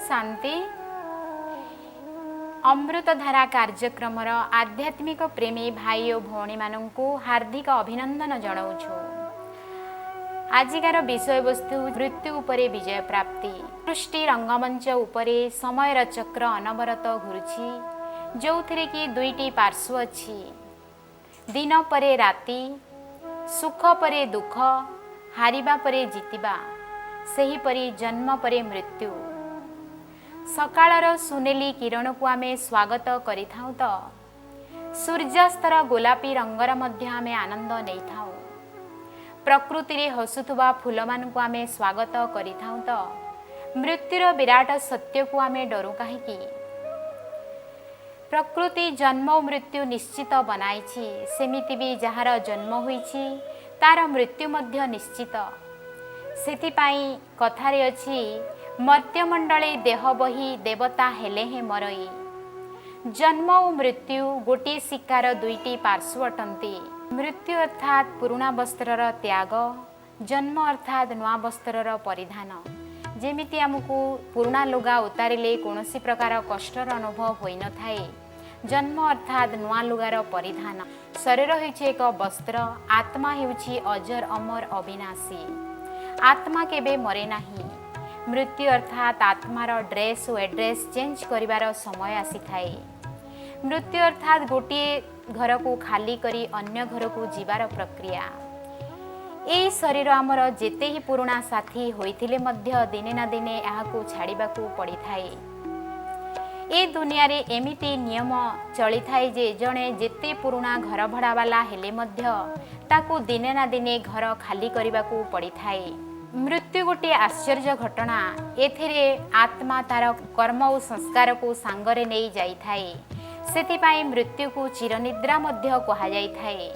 शांति अमृतधारा कार्यक्रम आध्यात्मिक प्रेमी भाई और भौणी मानू हार्दिक अभिनंदन जनाऊँ। आजिकार विषय वस्तु मृत्यु उपरे विजय प्राप्ति। सृष्टि रंगमंच उपरे समयर चक्र अनवरत घुरुछि, जो थे कि दुईटी पार्श्व अच्छी। दिन परे राति, सुख परे दुख, हारिबा परे जितिबा, सही परी जन्म परे मृत्यु। सकाळर सुनेली किरण को आमे स्वागत करिथाउ तो सूर्यास्तर गोलापी रंगर मध्य आमे आनंद नहीं थाउ। प्रकृति रे हसुथुबा फूल मान को आमे स्वागत करिथाउ तो मृत्युर विराट सत्य को आमे डरू काहेकि। प्रकृति जन्म और मृत्यु निश्चित बनाइछि, सेमिति भी जहार जन्म होइछि तार मृत्यु मध्य निश्चित। सेथिपाई कथारे अछि, मर्त्यमंडले देह बही देवता हेले हे मरई। जन्म और मृत्यु गोटे शिकार दुईटी पार्श्व अटंती। मृत्यु अर्थात पुरुणा वस्त्रर त्याग, जन्म अर्थात नुआ वस्त्रर परिधान। जेमिति आमको पुरुणा लुगा उतारिले कौनसी प्रकार कष्टर अनुभव होई न थाए, जन्म अर्थात नुआ लुगार परिधान। शरीर हेउछि एक वस्त्र, आत्मा हेउछि अजर अमर अविनाशी। आत्मा केबे मरे नाही। मृत्यु अर्थात आत्मार ड्रेस और एड्रेस चेंज करिवार समय आसी थाए। मृत्यु अर्थात गोटे घर को खाली करी अन्य घर को जीवार प्रक्रिया। ए शरीर आमर जेते ही पुराणा साथी होइथिले मध्य दिने ना दिने एहाकू छाड़िबाकू पड़ी थाए। ए दुनिया रे एमिति नियम चली थाए जे जणे जेते पुराणा घर भड़ा वाला हेले मध्य ताकू दिने ना दिने घर खाली करिबाकू पड़ी थाए। मृत्यु गोटे आश्चर्य घटना। एथिरे आत्मा तार कर्म और संस्कार को सांगरे नहीं जाई थाए। सेथिपाई मृत्यु को चिरनिद्रा मध्य कहा जाई थाए।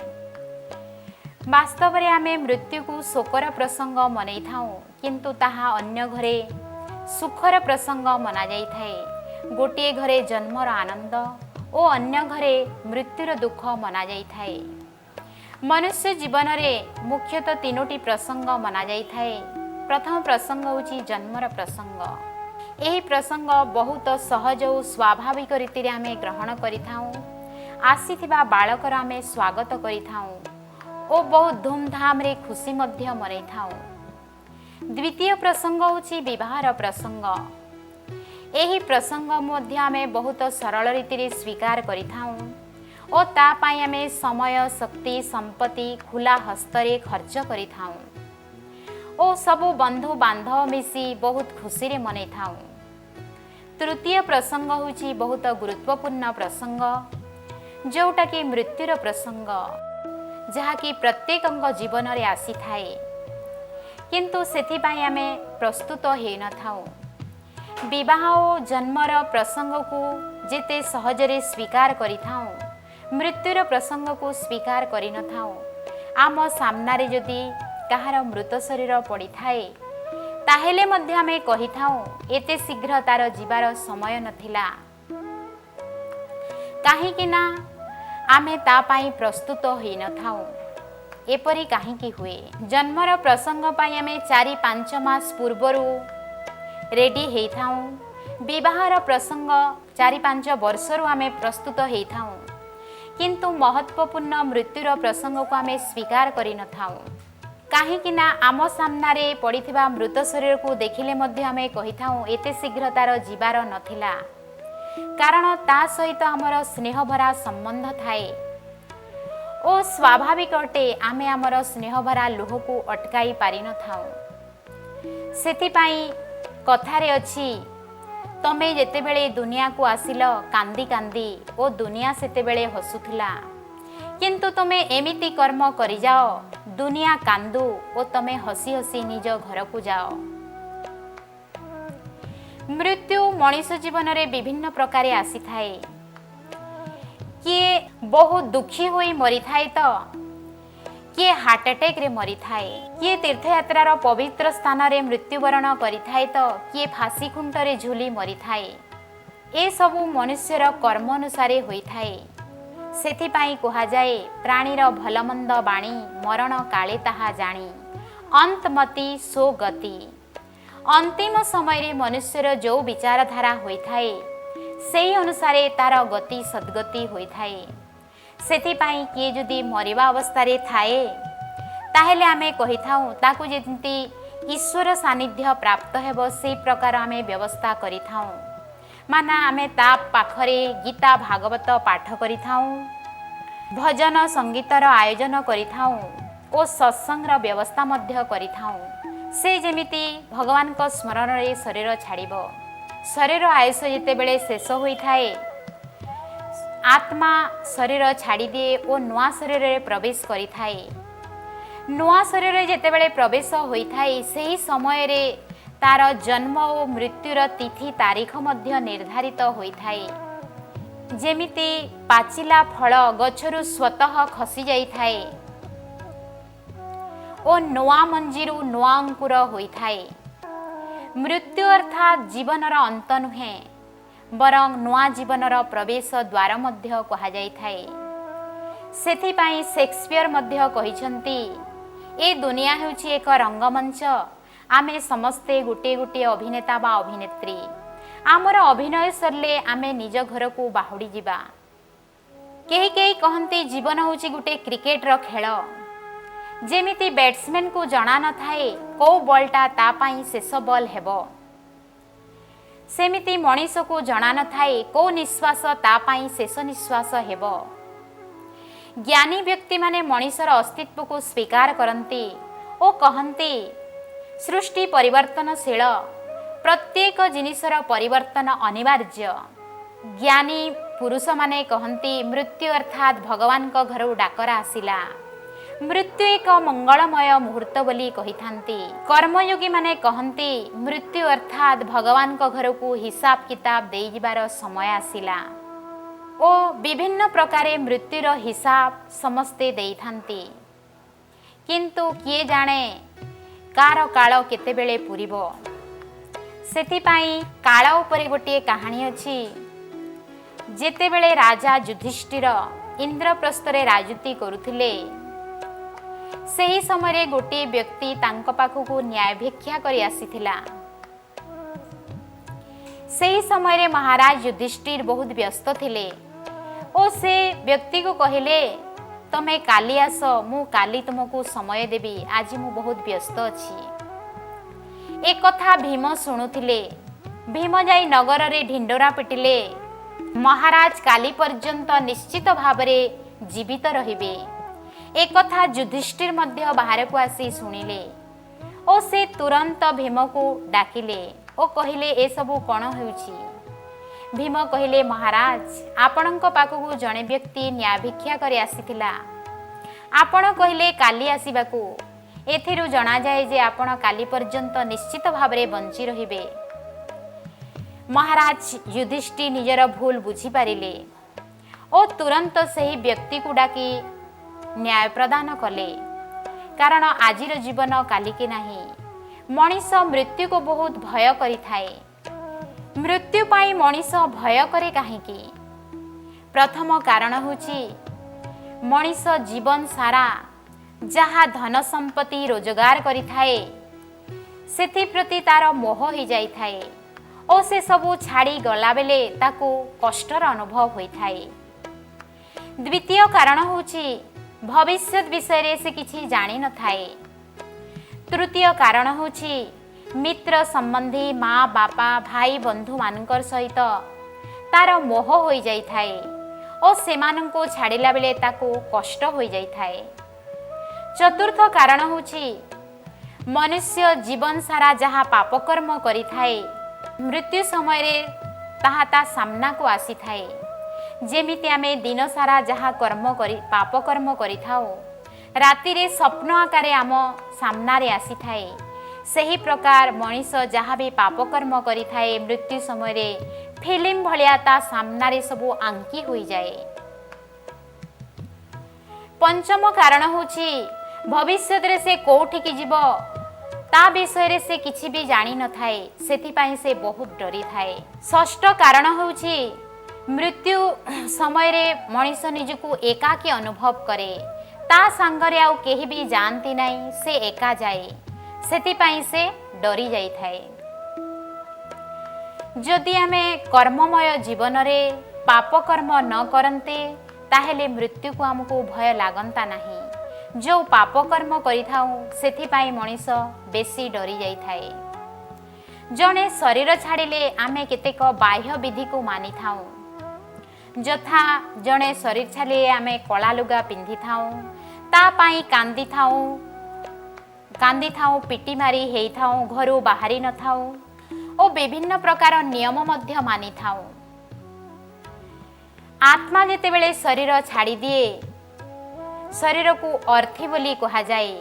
वास्तव रे आमे मृत्यु को शोकर प्रसंग मनै थाउ, किंतु ताहा अन्य घरे सुखर प्रसंग मना जाई थाए। गोटे घरे जन्मर आनंद और अन्य घरे मृत्युर दुख मना जाई थाए। मनुष्य जीवन में मुख्यतः तीनोटी प्रसंग मना जाई थाए। प्रथम प्रसंग होची जन्मर प्रसंग। यही प्रसंग बहुत सहज और स्वाभाविक रीति रे आमे ग्रहण करिथाउ। आसीथिबा बालकर आमे स्वागत करिथाउ और बहुत धूमधाम रे खुशी मध्य मनैथाउ। द्वितीय प्रसंग होची विवाहर प्रसंग। यही प्रसंग मध्य आमे बहुत सरल रीति रे स्वीकार करिथाउ और ता पाई आमे समय शक्ति संपत्ति खुला हस्तरे खर्च करिथाउ और सबु बंधु बांधव मिसी बहुत खुशी रे मनै थाउ। तृतीय प्रसंग होची बहुत गुरुत्वपूर्ण प्रसंग, जोटा कि मृत्युर प्रसंग, जहा कि प्रत्येक जीवन रे आसी थाए, किंतु सेथि पाई आमे प्रस्तुत हे न थाउ। विवाह और जन्मर प्रसंग को जेते सहजरे स्वीकार करिथाउ, मृत्युर प्रसंग को स्वीकार करि न थाउ। आम सामनारे जदि कहार मृत शरीर पड़ी थाए ताहेले मध्य आमे कहि थाउ एते शीघ्र तार जीवार समय नथिला, काहेकि ना आमे ता पाई प्रस्तुत होई न थाउ। एपरि काहेकि हुए? जन्मर प्रसंग पाई आमे 4-5 मास पूर्वरु रेडी हेई थाउ। विवाहर प्रसंग 4-5 वर्षरु आमे प्रस्तुत हेई थाउ, किंतु महत्वपूर्ण मृत्युर प्रसंग को आमे स्वीकार करि न थाउ। काहेकि ना आम सामनारे पड़िथिबा मृत शरीर को देखिले मध्य आमे कहि थाउ एते शीघ्र तार जीवार नथिला, कारण ता सहित आमर स्नेह भरा संबंध थाए ओ स्वाभाविक अटे आमे आमर स्नेह भरा लुह को अटकाई पारि न थाउ। सेथिपाई कथारे अछि, तमे जेतेबेले दुनिया को आसिल कांदी कांदी ओ दुनिया सेतेबेले हसुथिला, किंतु तमे एमिति कर्म करि जाओ दुनिया कांदू ओ तमे हसी हसी निज घर को जाओ। मृत्यु मनीष जीवन रे विभिन्न प्रकार आसी थाए। किए बहुत दुखी होई मरी थाए तो किए हार्ट अटैक रे मरी थाए, किए तीर्थयात्रार पवित्र स्थान रे मृत्युवरण करि थाए तो किए फांसी खुंट रे झुली मरी थाए। ए सबु मनुष्यर कर्म अनुसारे होई थाए। सेथिपाई कहा जाए, प्राणीर भलमंद बाणी मरण काले ताहा जानी, अंतमति सो गति। अंतिम समय मनुष्यर जो विचारधारा होइथाए सेही अनुसारे तार गति सद्गति होइथाए। सेथिपाई किए जदि मरिबा अवस्था थाए ताहेले आमे कहिथाऊ ताकू जेंती ईश्वर सानिध्य प्राप्त हेबो से प्रकार आमे व्यवस्था करिथाऊ। माना आमे ता पाखरे गीता भागवत पाठ करिथाऊ, भजन संगीतर आयोजन करिथाऊ ओ सत्संगर व्यवस्था मध्य करिथाऊ। से जेमिति भगवान को स्मरण रे शरीर छाड़िबो। शरीर आयुष जेतेबेले शेष होइथाए आत्मा शरीर छाड़ी दिए और नुआ शरीर रे प्रवेश करिथाए। नुआ शरीर रे जेतेबेले प्रवेश होइथाए सेही समय रे तार जन्म और मृत्युर तिथि तारीख मध्य निर्धारित होइथाए। जेमिति पाचिला फल गछरु स्वतः खसी जाइथाए और नुआ मंजीरु नुआ अंकुर होइथाए। मृत्यु अर्थात जीवनर अंत नुहे बरं नुआ जीवनर प्रवेश द्वार मध्य कहा जाइथाए। सेथिपाई शेक्सपियर मध्य कहिसंती ए दुनिया हेउछि एक रंगमंच, आमे समस्ते गोटे गोटे अभिनेता बा अभिनेत्री। आमर अभिनय सरले आमे निज घर को बाहुड़ी जिबा। केही केही कहंती जीवन होछि गोटे क्रिकेट रो खेल। जेमिति बैट्समैन को जना न थाए को बॉलटा ता पाई शेष बॉल हेबो, सेमिति मनीष को जना न थाए को निश्वास ता पाई शेष निश्वास हेबो। ज्ञानी व्यक्ति माने मनीषर अस्तित्व को स्वीकार करती और कहती सृष्टि परिवर्तनशील, प्रत्येक जिनिसर परिवर्तन अनिवार्य। ज्ञानी पुरुष माने कहती मृत्यु अर्थात भगवान को घर डाकरा आसिला। मृत्यु एक मंगलमय मुहूर्त बोली कहिथांती। कर्मयोगी माने कहती मृत्यु अर्थात भगवान को घर को हिसाब किताब दे जिबार समय आसिला। ओ विभिन्न प्रकारे मृत्युर हिसाब समस्ते देइथांती, किंतु किए जाने कार काल केतेबेले पुरिबो। सेथिपाई काल उपरे गोटे कहानी अछि। जेतेबेले राजा युधिष्ठिर इंद्रप्रस्थरे राजूती करुथिले सेही समय गोटे व्यक्ति तांको पाखकु न्याय भिक्षा करि आसीथिला। सेही समय महाराज युधिष्ठिर बहुत व्यस्त थिले और से व्यक्ति को कहले तमे काली आस, मु काली तुमको समय देवी, आज मु बहुत व्यस्त अछि। एक कथा भीम शुणुथिले। भीम जाई नगर रे ढिंडोरा पिटिले महाराज काली पर्यंत निश्चित भावरे जीवित रहिबे। एक कथा युधिष्ठिर मध्य बाहर को आसी शुणिले और से तुरंत भीम को डाकिले और कहले ए सबु कौन होउछि। भीम कहले महाराज आपणक पाखकु जणे व्यक्ति न्याय भिक्षा करि आसीथिला। आपण कहले काली आसीबाकू, एथिरु जना जाए जे आपण काली पर्यंत निश्चित भावरे बंची रहिबे। महाराज युधिष्ठिर निजर भूल बुझी पारिले और तुरंत सही व्यक्ति को डाकी न्याय प्रदान कले। कारण आजिर जीवन काली के नहीं। मनीष मृत्यु को बहुत भय करि थाए। मृत्यु पाई मनीष भय करे काहेकि? प्रथम कारण होछि मनीष जीवन सारा जहा धन संपत्ति रोजगार करि थाए सेथि प्रति तार मोह हो जाई थाए और से सबू छाड़ी गला बेले ताकू कष्टर अनुभव होई थाए। द्वितीय कारण होछि भविष्य विषय से किछि जानी न थाए। तृतीय कारण होछि मित्र संबंधी माँ बापा भाई बंधु मानकर सहित तार मोह हो जाई थाए और सेमानंको छाड़िला बेले ताकू कष्ट हो जाई थाए। चतुर्थ कारण होछि मनुष्य जीवन सारा जहाँ पापकर्म करि थाए मृत्यु समय रे ताहा ता सामना को आसी थाए। जेमिति आमे दिन सारा जहाँ कर्म करी पापकर्म करि थाओ राति रे स्वप्न आकारे आम सामना रे आसी थाए। सही प्रकार मनीष जहाँ भी पापकर्म करि थाए मृत्यु समय रे फिल्म भलिया ता सामना रे सबु आंकी होई जाए। पंचम कारण होछि भविष्य रे से कोठी की जीव ता विषय रे से किछि भी जानी न थाए, सेथिपाई से बहुत डरी थाए। षष्ठ कारण होछि मृत्यु समय रे मनीष निजको एकाकी अनुभव करे, ता संगरे आउ केही भी जानती नहीं, से एका जाए। सेतिपाई से डरी जाइथाए। जदि आमे कर्ममय जीवन रे पाप कर्म न करन्ते ताहेले मृत्यु को आमको भय लागंता नहीं। जो पाप कर्म करिथाउ सेथिपाई मनीष बेसी डरी जाइथाए। जणे शरीर छाड़िले आमे केतेक बाह्य विधि को मानि थाउ। जथा जणे शरीर छाड़िले आमे कला लुगा पिंधि थाउ, ता पाई कांदी थाउ, पिटी मारी हेई थाउ, घरू बाहरी न थाउ और विभिन्न प्रकार नियम मध्य मानि थाउ। आत्मा जेतेबेले शरीर छाड़ी दिए, शरीर को अर्थी बोली कहा जाए,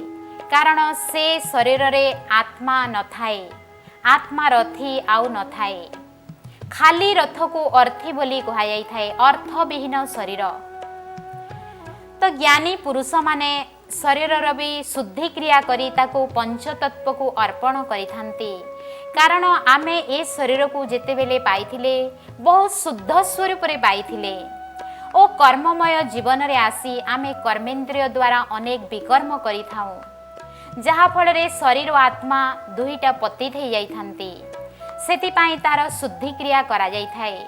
कारण से शरीर रे आत्मा न थाए, आत्मा रथी आउ न थाए। खाली रथ को अर्थी बोली कहा जाई थाए, अर्थ विहीन शरीर। तो ज्ञानी पुरुष माने शरीर भी शुद्धि क्रिया करी ताको पंचतत्व को अर्पण करिथांती। कारण आमे ए शरीर को जेतेबेले पाइथिले बहुत शुद्ध स्वरूप रे पाइथिले ओ कर्ममय जीवन रे आसी आमे कर्मेंद्रिय द्वारा अनेक विकर्म करिथाउ, जहा फल रे शरीर और आत्मा दुईटा पतित हो जाइथांती। सेतिपाई तार शुद्धि क्रिया करा जाई थाए।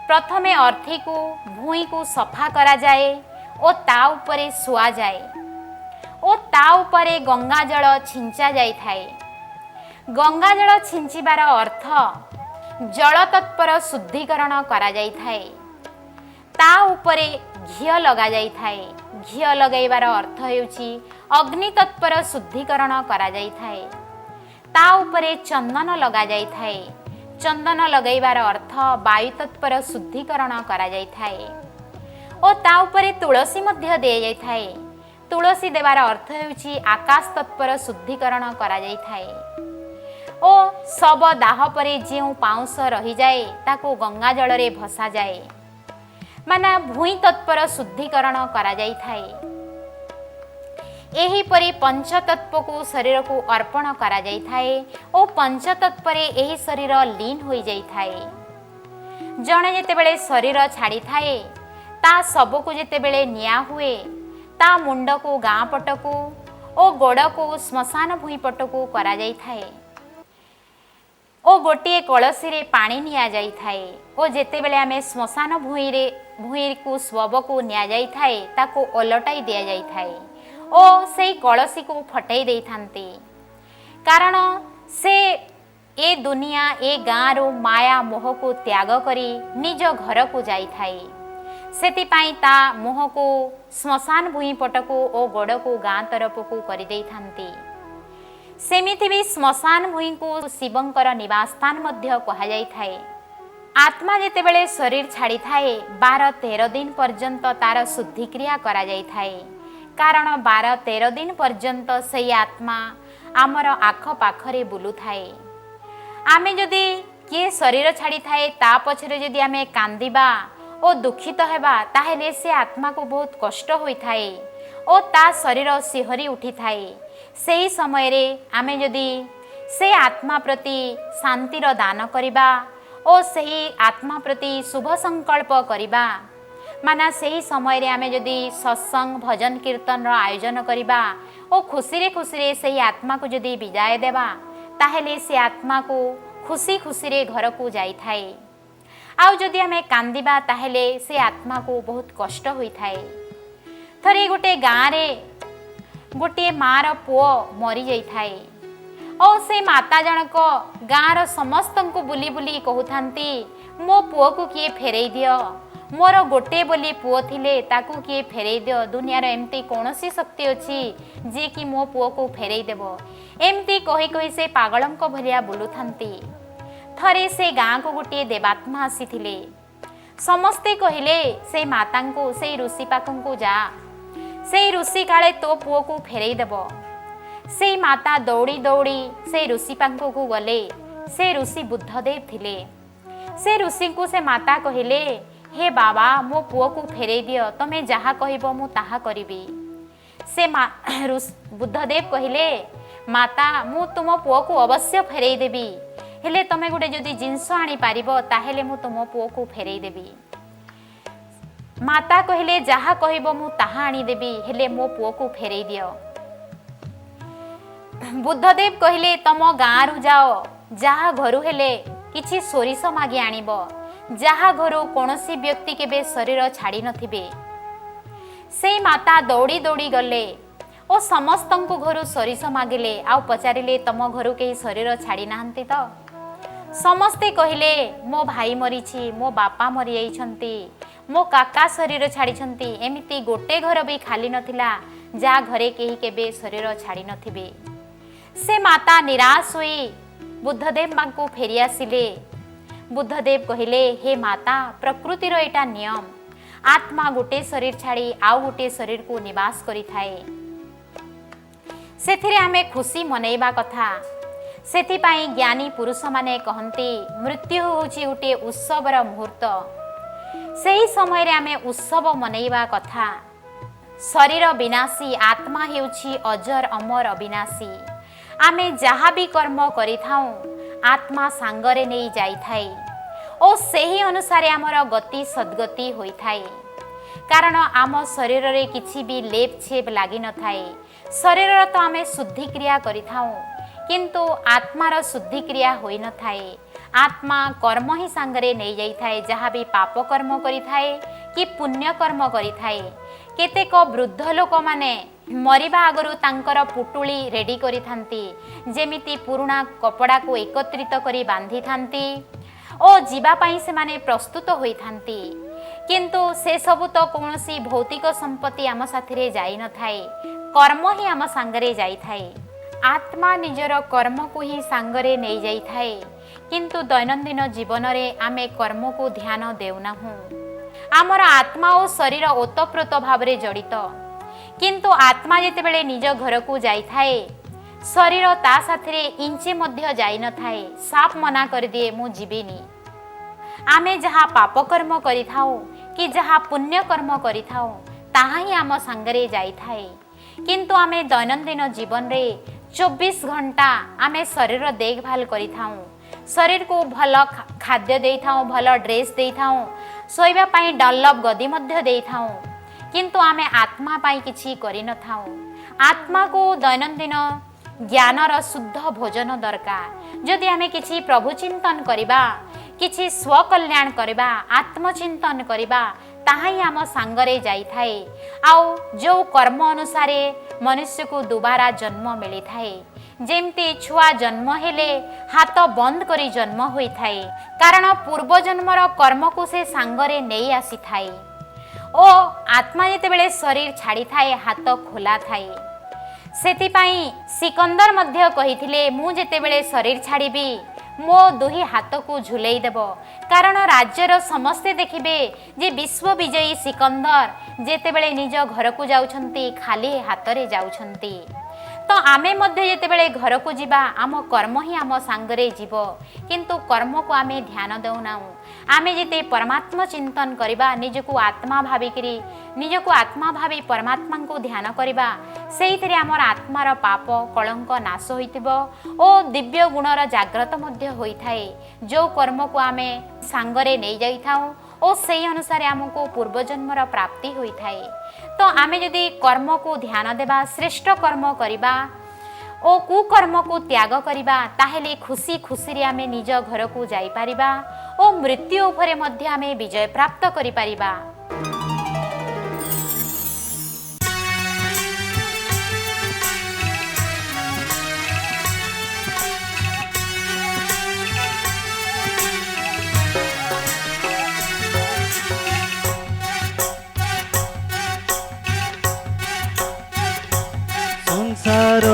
प्रथमे अर्थी को भूई को सफा करा जाए ओ ता उपरे सुआ जाए ओ ता उपरे गंगा जल छिंचा जाई थाए। गंगा जल छिंचिबार अर्थ जल तत्पर शुद्धिकरण करा जाई थाए। ता उपरे घिय लगा जाई थाए। घिय लगाइबार अर्थ हेउची अग्नि तत्पर शुद्धिकरण करा जाई थाए। ता उपरे चंदन लगा जाई थाए। चंदन लगाइबार अर्थ वायु तत्पर शुद्धिकरण करा जाई थाए। ओ ता उपरे तुलसी मध्य दे जाई थाए। तुलसी देवार अर्थ हेउची आकाश तत्पर शुद्धिकरण करा जाई थाए। ओ सब दाह परे जेउ पाउंस रही जाए ताको गंगा जल रे भसा जाए, माना भूई तत्पर शुद्धिकरण करा जाई थाए। एही परी पंचतत्व को शरीर को अर्पण करा जाई थाए ओ पंचतत्व रे एही शरीर लीन होई जाई थाए। जणे जेतेबेले शरीर छाड़ी थाए ता सब को जेतेबेले निया हुए, ता मुंड को गाँ पटकू ओ गोड़ को श्मशान भूई पटकू करा जाई थाए ओ गोटे कलसी रे पानी निया जाई थाए ओ जेतेबेले आमे श्मशान भूई को शव को निया जाई थाए ताको ओलटाई दिया जाई थाए ओ सेई कलसी को फटाई देई थांती। कारण से ए दुनिया ए गाँ रो माया मोह को त्याग करी निज घर को जाई थाए। सेतिपाई ता मोह को श्मशान भूई पटकू ओ गोड़ को गाँ तरफ को करि देई थांती। सेमिति भी श्मशान भूई को शिवंकर निवास स्थान मध्य कहा जाई थाए। आत्मा जेतेबेले शरीर छाड़ी थाए 12-13 दिन पर्यंत तार शुद्धि क्रिया करा जाई थाए। कारण 12-13 दिन पर्यंत सही आत्मा आमर आख पाखरे बुलु थाए। आमे जदि किए शरीर छाड़ी थाए ता पछरे जदि आमे कांदिबा ओ दुखित हेबा ताहेले से आत्मा को बहुत कष्ट होई थाए ओ ता शरीर सिहरी उठी थाए। सेही समय रे आमे जदि से आत्मा प्रति शांतिर दान करिबा ओ सेही आत्मा प्रति शुभ संकल्प करिबा, माना सेही समय रे आमे जदि सत्संग भजन कीर्तन रो आयोजन करिबा ओ खुशी रे सेही आत्मा को जदि विदाय देबा ताहेले से आत्मा को खुशी खुशी रे घर को जाई थाए। आउ जदि आमे कांदिबा ताहेले से आत्मा को बहुत कष्ट होई थाए। थरे गोटे गाँ रे गोटे मार पुओ मरी जाई थाए और से माता जनक गाँर समस्त को बुली बुली कहूथांती मो पुओ को किए फेरई दियो, मोर गोटे बोली पुओ थिले ताकू किए फेरई दियो। दुनिया रे एमती कोनोसी शक्ति अछि जे कि मो पुओ को फेरई देबो। एमती कही कही से पागलंक भलिया बुलुथांती। थरे से गाँ को गोटे देवात्मा आसीथिले। समस्ते कहिले से माता को से ऋषि पाखन को जा, से ऋषि काले तो पुओ को फेरई देबो। से माता दौड़ी दौड़ी से ऋषि पाखन को गले। से ऋषि बुद्धदेव थिले। से ऋषि को से माता कहिले हे बाबा मो पुओ को फेरई दियो, तमे जहा कहिबो मु ताहा करिबी। से बुद्धदेव कहिले माता मु तुम पुओ को अवश्य फेरई देबी, हेले तमे गोटे जदि जिनस आनी पारिबो ताहेले मु तुम पुओ को फेरई देबी। माता कहिले जहा कहिबो मु ताहा आनी देबी, हेले मो पुओ को फेरई दियो। बुद्धदेव कहले तम गाँ रु जाओ जहा घरु हेले किछि सोरिष मागी आनिब जहा घरु कोनोसी व्यक्ति केबे शरीर छाड़ी नथिबे। से माता दौड़ी दौड़ी गले ओ समस्तंकु घरु सोरिष मागिले आ पचारिले तम घरु केही शरीर छाड़ी नाहंती तो। समस्ते कहले मो भाई मरीछि, मो बापा मरी जाइछंती, मो काका शरीर छाड़ी एमिति गोटे घर भी खाली नथिला जा घरे केही केबे शरीर छाड़ी नथिबे। से माता निराश होई बुद्धदेव मांकु फेरी आसिले। बुद्धदेव कहले हे माता प्रकृतिर एटा नियम, आत्मा गोटे शरीर छाड़ी आउ गोटे शरीर को निवास करि थाए। सेथिरे आमे खुशी मनैबा कथा। सेथिपाई ज्ञानी पुरुष माने कहंती मृत्यु होछि गोटे उत्सवर मुहूर्त। सेही समय रे आमे उत्सव मनैबा कथा। शरीर विनाशी आत्मा हेउछि अजर अमर अविनाशी। आमे जहा भी कर्म करिथाऊ आत्मा सांगरे नहीं जाई थाए ओ सेही अनुसारे आमर गति सद्गति होई थाए। कारण आम शरीर रे किछि भी लेप छेप लागी न थाए। शरीर तो आमे शुद्धि क्रिया करिथाऊ किंतु आत्मार शुद्धि क्रिया होई न थाए। आत्मा कर्म ही सांगरे नहीं जाई थाए, जहा भी पाप कर्म करि थाए कि पुण्य कर्म करि थाए। केतेक वृद्ध लोक माने मरिबा आगरु तांकर पुटुली रेडी करि थांती, जेमिति पुराणा कपड़ा को एकत्रित करी बांधी थांती ओ जीवा पाई से माने प्रस्तुत होई थांती। किंतु से सब तो कौनसी भौतिक संपत्ति आम साथी जाई न थाए, कर्म ही आम सांगरे जाई थाए। आत्मा निजर कर्म को ही सांगरे नहीं जाई थाए, किंतु दैनंदिन जीवन रे आमे कर्म को ध्यान देउनाहु। आमर आत्मा और शरीर ओतप्रोत भाव रे जड़ित, किंतु आत्मा जेतेबेले निज घर को जाई थाए शरीर ता साथरे इंचे मध्य जाई न थाए। साफ मना कर दिए मु जीविनी। आमे जहा पाप कर्म करि थाओ कि जहा पुण्य कर्म करि थाओ ताहा ही आम सांगरे जाई थाए। किंतु आमे दैनंदिन जीवन रे 24 घंटा आमे शरीर देखभाल करि थाऊ, शरीर को भल खाद्य दे थाऊ, भल ड्रेस दे थाऊ, सोइबा पाई डलप गदी मध्य दे थाऊ, किंतु आमे आत्मा पाई किछि करि न थाऊ। आत्मा को दैनंदिन ज्ञानर शुद्ध भोजन दरकार। जदि आमे किछि प्रभु चिंतन करिबा, किछि स्वकल्याण करिबा, आत्मचिंतन करिबा ताहा ही आम सांगरे जाई थाए। आउ जो कर्म अनुसारे मनुष्य को दुबारा जन्म मिली थाए। जेमती छुआ जन्म हेले हाथ बंद करी जन्म होई थाए, कारण पूर्व जन्मर कर्म को से सांगरे नहीं आसी थाए। ओ आत्मा जेतेबेले शरीर छाड़ी थाए हाथ खोला थाए। सेतिपाई सिकंदर मध्य कहिथिले मु जेतेबेले शरीर छाड़ीबी मो दुही हाथ को झुलई देव, कारण राज्यर समस्ते देखिबे जे विश्व विजयी सिकंदर जेतेबेले निज घर को जाउछंती खाली हाथ रे जाउछंती। तो आमे मध्य जेतेबेले घर को जीवा आम कर्म ही आम सांगरे जीव, किंतु कर्म को आमे ध्यान देउनाउ। आमे जेते परमात्मा चिंतन करिबा, निजको आत्मा भाविकरी निजको आत्मा भावी परमात्मा को ध्यान करिबा, सेहितरे आमर आत्मार पाप कलंक नाश होइतिबो ओ दिव्य गुणर जागृत मध्य होई थाए। जो कर्म को आमे सांगरे नहीं जाई थाउ ओ सेही अनुसार आमको पूर्वजन्मर प्राप्ति होई थाए। तो आमे यदि कर्म को ध्यान देबा, श्रेष्ठ कर्म करिबा ओ कुकर्म को त्याग करिबा, ताहेले खुशी खुशी रे आमे निज घर को जाई पारिबा ओ मृत्यु उपरे मध्य आमे विजय प्राप्त करि पारिबा। संसार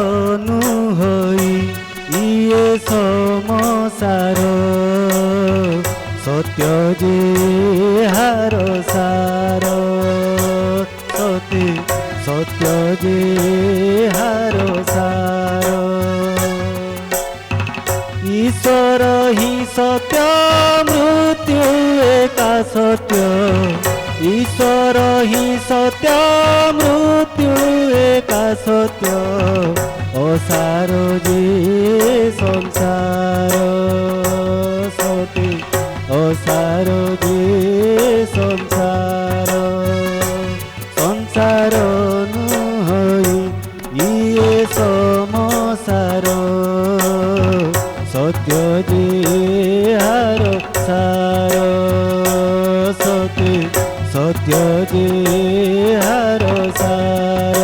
नुहई इए समसार, सत्य जे हार सार, सत्य जे हार सार। ईश्वर ही सत्य मृत्यु एका सत्य, ईश्वर ही सत्य मृत्यु एका सत्य। असार जे संसार सती, असार जे संसार। संसार नुहई इए समसार, सत्य जे हार सार सत्य जे हार सार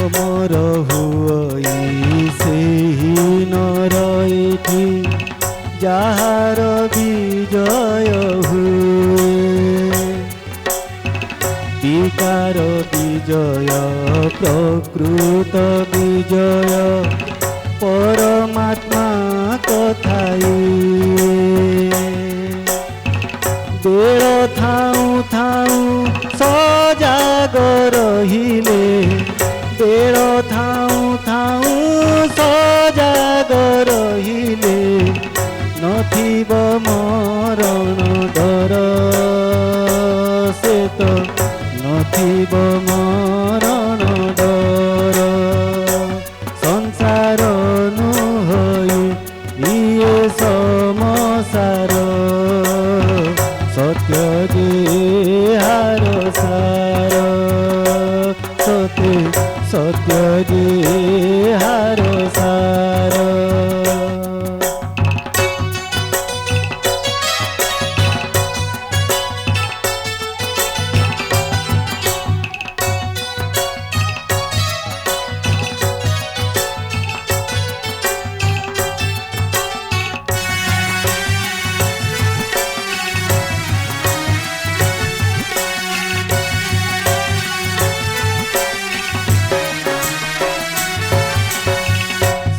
अमर हुई सेही नर एठी जाहार विजय हुए विकार विजय प्रकृत विजय परमात्मा कथाई बेल थाऊ थाऊ सजाग रहिले बेल थाऊ थाऊ सजाग रहिले नथिब मरण डर से तो नथिब मरण डर संसार नुहई इए समसार सत्य जे हार सार सत्य जे हार सार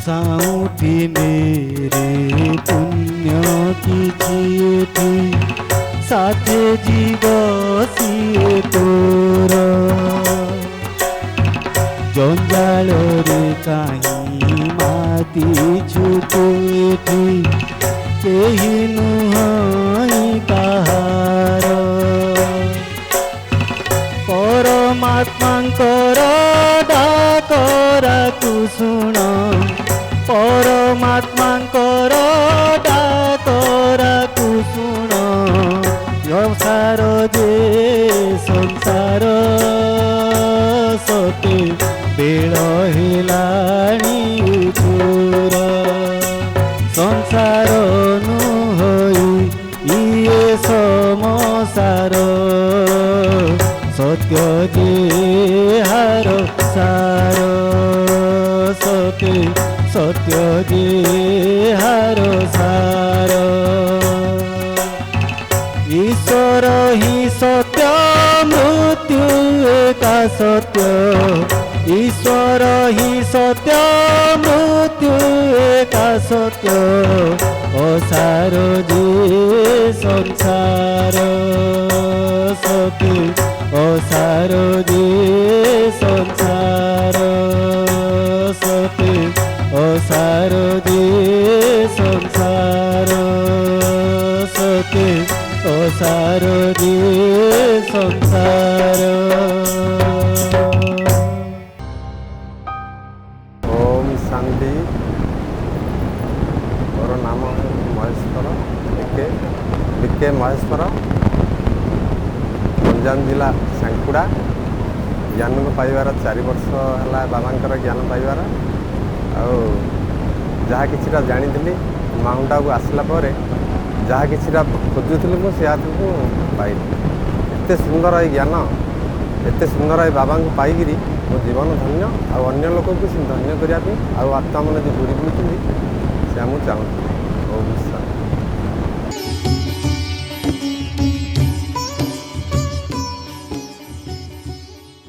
साउठी मेरे पुण्य किछि साथे जीव सिए तोर जंजाल रे काहीं माती छुटू एठी केही नुहई कहार परमात्मांकर डाकरा कुसुण परमात्मांकर डाकरा कुसुण संसार जे संसार सते बेल हेलाणी उचूर संसार नुहई इए समसार सत्य जे हार सार सत्य जे हार सार ईश्वर ही सत्य मृत्यु एका सत्य ईश्वर ही सत्य मृत्यु एका सत्य असार जे संसार सत्य असार जे संसार सत्य असार जे संसार सत्य असार जे संसार। ओम शांति। मोर नाम महेश्वर बीके महेश्वर, गंजाम जिला सांकुड़ा। ज्ञान को पाइबार 4 वर्ष है बाबा ज्ञान पाइबार जहाँ किछिटा जानी माउंटा को आसला पर जहाँ किछिटा खोजुली मुझे पाइली। एत सुंदर ये ज्ञान एत सुंदर ये बाबा को पाइकी मो जीवन धन्य। अन्य लोक को धन्य करने आत्मा मैंने जो जुड़ी बुलूँ से आमको चाहूँ।